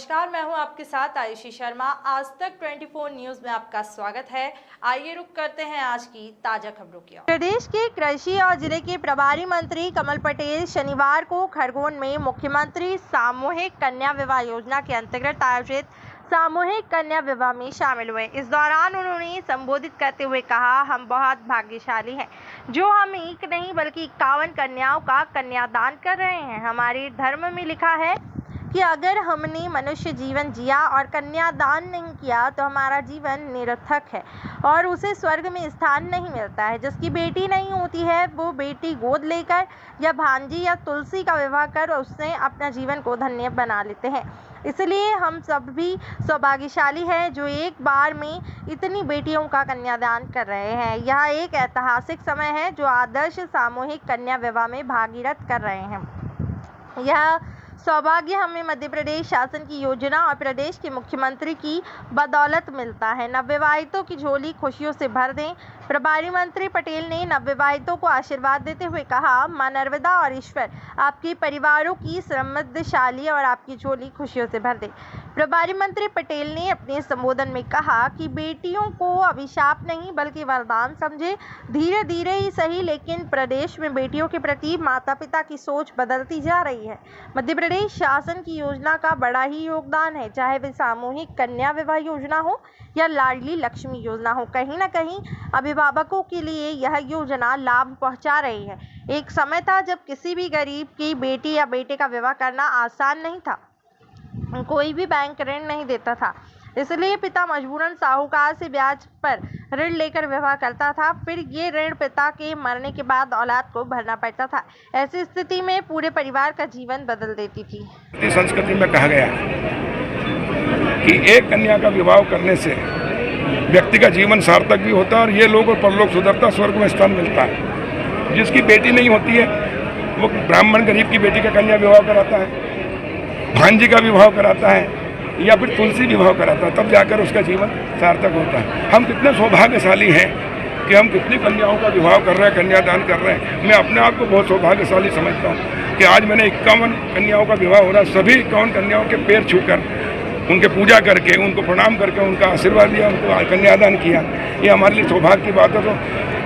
नमस्कार, मैं हूं आपके साथ आयुषी शर्मा। आज तक 24 न्यूज में आपका स्वागत है। आइए रुक करते हैं आज की ताजा खबरों की ओर। प्रदेश के कृषि और जिले के प्रभारी मंत्री कमल पटेल शनिवार को खरगोन में मुख्यमंत्री सामूहिक कन्या विवाह योजना के अंतर्गत आयोजित सामूहिक कन्या विवाह में शामिल हुए। इस दौरान उन्होंने संबोधित करते हुए कहा, हम बहुत भाग्यशाली हैं जो हम एक नहीं बल्कि 51 कन्याओं का कन्यादान कर रहे हैं। हमारे धर्म में लिखा है कि अगर हमने मनुष्य जीवन जिया और कन्यादान नहीं किया तो हमारा जीवन निरर्थक है और उसे स्वर्ग में स्थान नहीं मिलता है। जिसकी बेटी नहीं होती है वो बेटी गोद लेकर या भांजी या तुलसी का विवाह कर उससे अपना जीवन को धन्य बना लेते हैं। इसलिए हम सब भी सौभाग्यशाली हैं जो एक बार में इतनी बेटियों का कन्यादान कर रहे हैं। यह एक ऐतिहासिक समय है जो आदर्श सामूहिक कन्या विवाह में भागीरथ कर रहे हैं। यह सौभाग्य हमें मध्य प्रदेश शासन की योजना और प्रदेश के मुख्यमंत्री की बदौलत मिलता है। नवविवाहितों की झोली खुशियों से भर दें। प्रभारी मंत्री पटेल ने नवविवाहितों को आशीर्वाद देते हुए कहा, मां नर्मदा और ईश्वर आपके परिवारों की समृद्धशाली और आपकी झोली खुशियों से भर दे। प्रभारी मंत्री पटेल ने अपने संबोधन में कहा कि बेटियों को अभिशाप नहीं बल्कि वरदान समझे। धीरे धीरे ही सही लेकिन प्रदेश में बेटियों के प्रति माता पिता की सोच बदलती जा रही है। मध्य प्रदेश शासन की योजना का बड़ा ही योगदान है, चाहे वे सामूहिक कन्या विवाह योजना हो या लाडली लक्ष्मी योजना हो। कहीं न कहीं अभिभावकों के लिए यह योजना लाभ पहुंचा रही है। एक समय था जब किसी भी गरीब की बेटी या बेटे का विवाह करना आसान नहीं था, कोई भी बैंक ऋण नहीं देता था, इसलिए पिता मजबूरन साहूकार से ब्याज पर ऋण लेकर विवाह करता था। फिर ये ऋण पिता के मरने के बाद औलाद को भरना पड़ता था। ऐसी स्थिति में पूरे परिवार का जीवन बदल देती थी। संस्कृति में कहा गया कि एक कन्या का विवाह करने से व्यक्ति का जीवन सार्थक भी होता है और ये लोग और परलोक सुधरता, स्वर्ग में स्थान मिलता है। जिसकी बेटी नहीं होती है वो ब्राह्मण गरीब की बेटी का कन्या विवाह कराता है, भांजी का विवाह कराता है या फिर तुलसी विवाह कराता है, तब जाकर उसका जीवन सार्थक होता है। हम कितने सौभाग्यशाली हैं कि हम कितनी कन्याओं का विवाह कर रहे हैं, कन्यादान कर रहे हैं। मैं अपने आप को बहुत सौभाग्यशाली समझता हूँ कि आज मैंने 51 कन्याओं का विवाह हो रहा है। सभी 51 कन्याओं के पैर छूकर उनके पूजा करके उनको प्रणाम करके उनका आशीर्वाद दिया, उनको कन्यादान किया। ये हमारे लिए सौभाग्य की बात है। तो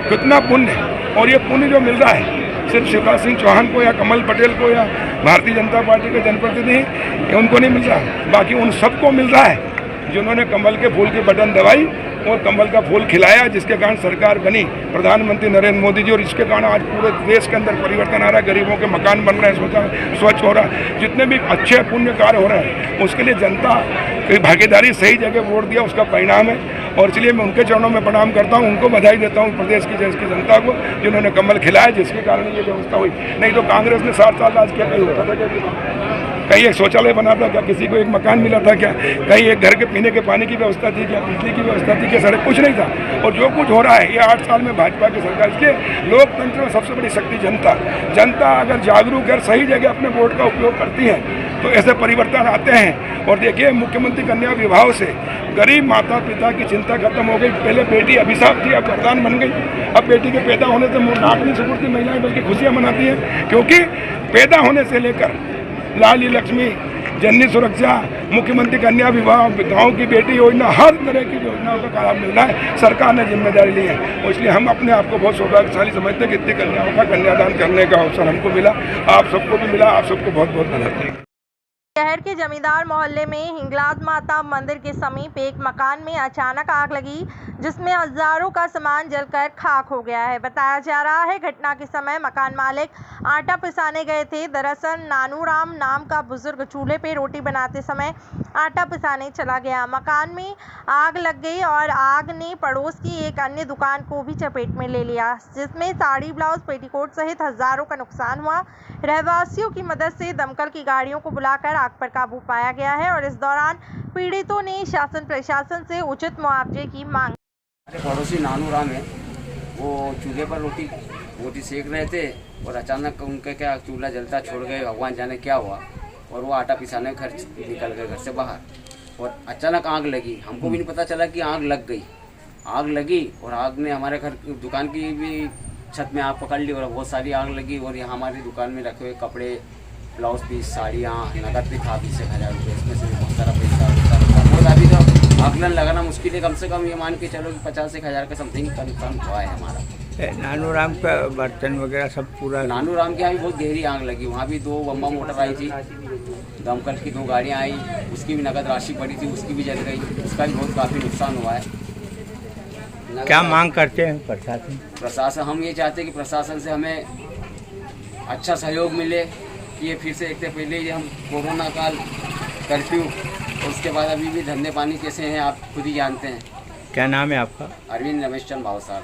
कितना पुण्य है, और ये पुण्य जो मिल रहा है सिर्फ शिवराज सिंह चौहान को या कमल पटेल को या भारतीय जनता पार्टी के जनप्रतिनिधि उनको नहीं मिल रहा, बाकी उन सबको मिल रहा है जिन्होंने कमल के फूल की बटन दबाई और कमल का फूल खिलाया, जिसके कारण सरकार बनी प्रधानमंत्री नरेंद्र मोदी जी। और इसके कारण आज पूरे देश के अंदर परिवर्तन आ रहा है, गरीबों के मकान बन रहे हैं, स्वच्छ हो रहा है, जितने भी अच्छे पुण्य कार्य हो रहे हैं उसके लिए जनता की भागीदारी, सही जगह वोट दिया उसका परिणाम है। और इसलिए मैं उनके चरणों में प्रणाम करता हूं, उनको बधाई देता हूं, प्रदेश की जनता को जिन्होंने कमल खिलाया, जिसके कारण ये व्यवस्था हुई। नहीं तो कांग्रेस ने 60 साल राज किया, कहीं होता था क्या? कहीं एक शौचालय बना था क्या? किसी को एक मकान मिला था क्या? कहीं एक घर के पीने के पानी की व्यवस्था थी क्या? बिजली की व्यवस्था थी क्या? सड़क कुछ नहीं था। और जो कुछ हो रहा है ये 8 साल में भाजपा की सरकार, इसलिए लोकतंत्र में सबसे बड़ी शक्ति जनता अगर जागरूक है, सही जगह अपने वोट का उपयोग करती है तो ऐसे परिवर्तन आते हैं। और देखिए, मुख्यमंत्री कन्या विवाह से गरीब माता पिता की चिंता खत्म हो गई। पहले बेटी अभिशाप थी, अब वरदान बन गई। अब बेटी के पैदा होने से नाक नहीं सिकुड़ती महिलाएं, बल्कि खुशियां मनाती हैं, क्योंकि पैदा होने से लेकर लाडली लक्ष्मी, जननी सुरक्षा, मुख्यमंत्री कन्या विवाह, गाँव की बेटी योजना, हर तरह की योजनाओं का लाभ मिल रहा है। सरकार ने जिम्मेदारी ली है और इसलिए हम अपने आप को बहुत सौभाग्यशाली समझते हैं कि इतनी कन्याओं का कन्यादान करने का अवसर हमको मिला, आप सबको भी मिला। आप सबको बहुत बहुत बधाई। शहर के जमींदार मोहल्ले में हिंगलाज माता मंदिर के समीप एक मकान में अचानक आग लगी, जिसमें हजारों का सामान जलकर खाक हो गया है। बताया जा रहा है घटना के समय मकान मालिक आटा पिसाने गए थे। दरअसल नानूराम नाम का बुजुर्ग चूल्हे पे रोटी बनाते समय आटा पिसाने चला गया। मकान में आग लग गई और आग ने पड़ोस की एक अन्य दुकान को भी चपेट में ले लिया, जिसमें साड़ी, ब्लाउज, पेटीकोट सहित हजारों का नुकसान हुआ। रहवासियों की मदद से दमकल की गाड़ियों को बुलाकर आग पर काबू पाया गया है और इस दौरान पीड़ितों ने शासन प्रशासन से उचित मुआवजे की मांग। पड़ोसी नानूराम है, वो चूल्हे पर रोटी सेक रहे थे और अचानक उनके क्या चूल्हा जलता छोड़ गए, भगवान जाने क्या हुआ। और वो आटा पिसाने घर निकल गए, घर से बाहर, और अचानक आग लगी। हमको भी नहीं पता चला कि आग लग गई। आग लगी और आग ने हमारे घर दुकान की भी छत में आग पकड़ ली और बहुत सारी आग लगी। और यहाँ हमारी दुकान में रखे हुए कपड़े ब्लाउज पीस, साड़ियाँ, नकद भी था 20,000 रुपये, इसमें से भी बहुत सारा पैसा बहुत अभी तो आकलन लगाना मुश्किल है। कम से कम ये मान के चलो कि 50,000 का समथिंग कन्फर्म हुआ है हमारा। नानूराम का बर्तन वगैरह सब पूरा। नानूराम के यहाँ भी बहुत गहरी आग लगी, वहाँ भी 2 बम्बा मोटर आई थी, दमकल की 2 गाड़ियाँ आई, उसकी भी नकद राशि पड़ी थी, उसकी भी जल गई, उसका भी बहुत काफ़ी नुकसान हुआ है। क्या मांग करते हैं प्रशासन? हम ये चाहते हैं कि प्रशासन से हमें अच्छा सहयोग मिले कि ये फिर से एक तो पहले ही हम कोरोना काल कर्फ्यू, उसके बाद अभी भी धंधे पानी कैसे हैं आप खुद ही जानते हैं। क्या नाम है आपका? अरविंद रमेश चंद भावसार।